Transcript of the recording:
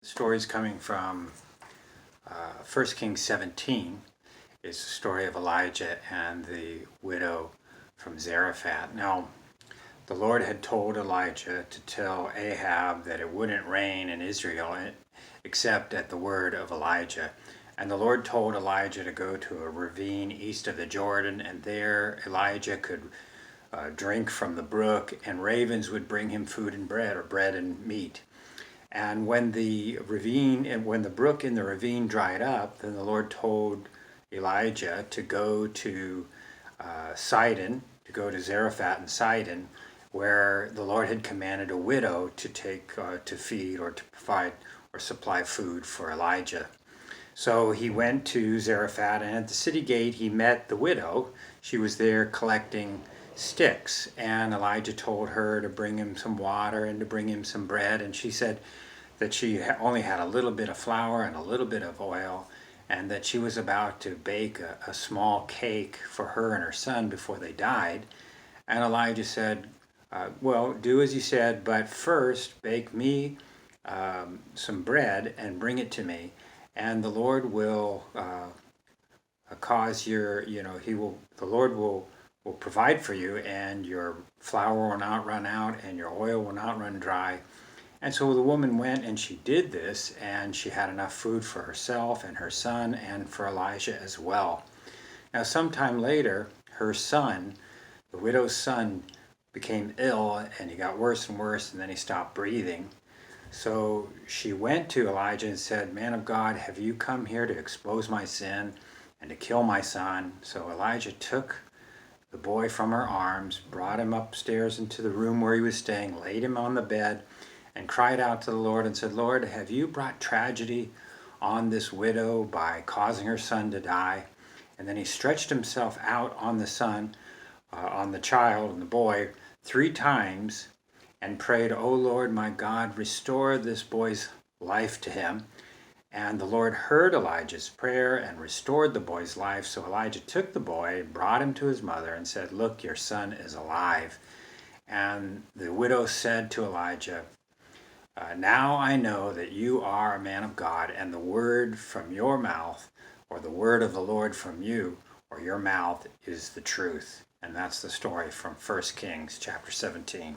The story's coming from 1 Kings 17. It's the story of Elijah and the widow from Zarephath. Now, the Lord had told Elijah to tell Ahab that it wouldn't rain in Israel except at the word of Elijah. And the Lord told Elijah to go to a ravine east of the Jordan, and there Elijah could drink from the brook, and ravens would bring him food and bread, or bread and meat. And when the brook in the ravine dried up, then the Lord told Elijah to go to Sidon, to go to Zarephath and Sidon, where the Lord had commanded a widow to take to feed or to provide or supply food for Elijah. So he went to Zarephath, and at the city gate he met the widow. She was there collecting sticks, and Elijah told her to bring him some water and to bring him some bread, and she said that she only had a little bit of flour and a little bit of oil, and that she was about to bake a small cake for her and her son before they died. And Elijah said, well, do as you said, but first bake me some bread and bring it to me, and the Lord will cause the Lord will provide for you, and your flour will not run out and your oil will not run dry. And so the woman went and she did this, and she had enough food for herself and her son and for Elijah as well. Now, sometime later, her son, the widow's son, became ill, and he got worse and worse, and then he stopped breathing. So she went to Elijah and said, "Man of God, have you come here to expose my sin and to kill my son?" So Elijah took the boy from her arms, brought him upstairs into the room where he was staying, laid him on the bed, and cried out to the Lord and said, "Lord, have you brought tragedy on this widow by causing her son to die?" And then he stretched himself out on the son, on the child and the boy 3 times, and prayed, "O Lord, my God, restore this boy's life to him." And the Lord heard Elijah's prayer and restored the boy's life. So Elijah took the boy, brought him to his mother, and said, "Look, your son is alive." And the widow said to Elijah, "Now I know that you are a man of God, and the word from your mouth, or the word of the Lord from you, or your mouth, is the truth." And that's the story from 1 Kings chapter 17.